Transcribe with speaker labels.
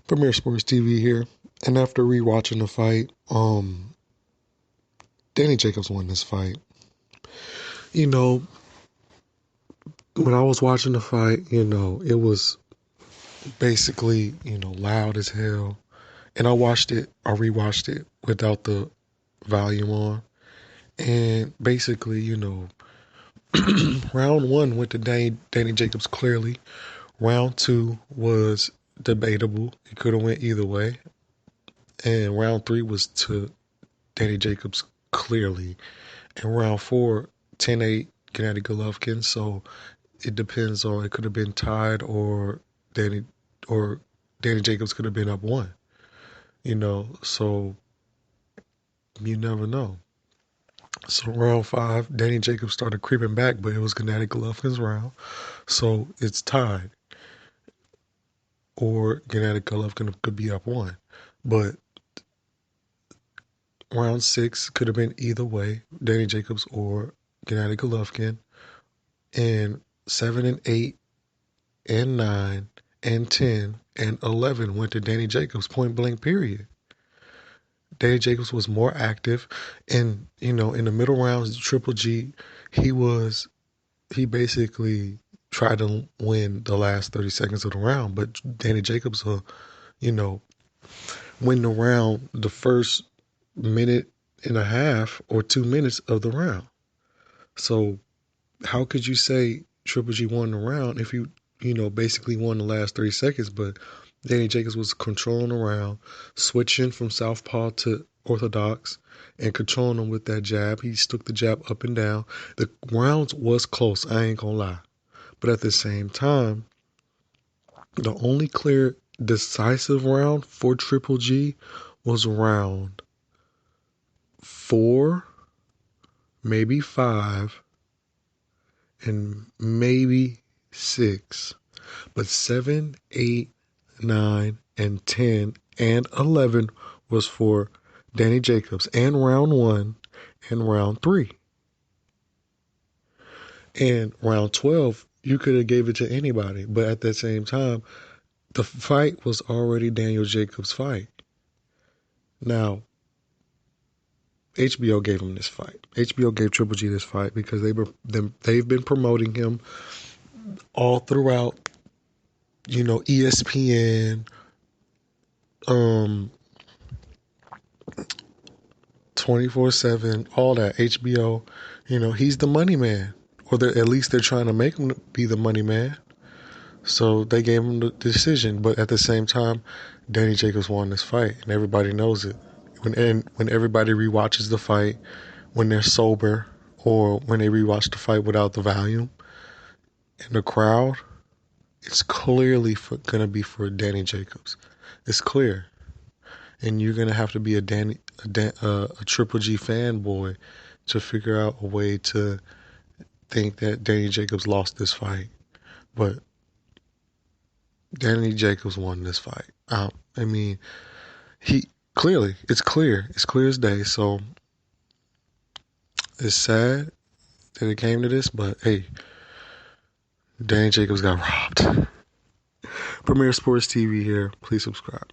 Speaker 1: Premier Sports TV here. And after rewatching the fight, Danny Jacobs won this fight. You know, when I was watching the fight, it was basically, loud as hell. And I rewatched it without the volume on. And basically, round one went to Danny Jacobs clearly. Round two was debatable. It could have went either way. And round three was to Danny Jacobs clearly. And round four, 10-8, Gennady Golovkin. So it depends on, it could have been tied or Danny Jacobs could have been up one. So you never know. So round five, Danny Jacobs started creeping back, but it was Gennady Golovkin's round. So it's tied. Or Gennady Golovkin could be up one. But round six could have been either way, Danny Jacobs or Gennady Golovkin. And 7 and 8 and 9 and 10 and 11 went to Danny Jacobs, point blank, period. Danny Jacobs was more active. And, in the middle rounds, Triple G, he basically tried to win the last 30 seconds of the round. But Danny Jacobs will, win the round the first minute and a half or 2 minutes of the round. So how could you say Triple G won the round if you basically won the last 30 seconds? But Danny Jacobs was controlling the round, switching from southpaw to orthodox and controlling them with that jab. He stuck the jab up and down. The rounds was close, I ain't gonna lie. But at the same time, the only clear decisive round for Triple G was round 4, maybe 5, and maybe 6. But 7, 8, 9, and 10, and 11 was for Danny Jacobs, and round 1 and round 3. And round 12, you could have gave it to anybody. But at the same time, the fight was already Daniel Jacobs' fight. Now, HBO gave him this fight. HBO gave Triple G this fight because they've been promoting him all throughout, ESPN, 24/7, all that. HBO, he's the money man, or at least they're trying to make him be the money man. So they gave him the decision, but at the same time, Danny Jacobs won this fight, and everybody knows it. When everybody rewatches the fight, when they're sober, or when they rewatch the fight without the volume in the crowd, it's clearly going to be for Danny Jacobs. It's clear. And you're going to have to be a Triple G fanboy to figure out a way to think that Danny Jacobs lost this fight. But Danny Jacobs won this fight. It's clear as day. So it's sad that it came to this, but hey, Danny Jacobs got robbed. Premier Sports TV here. Please subscribe.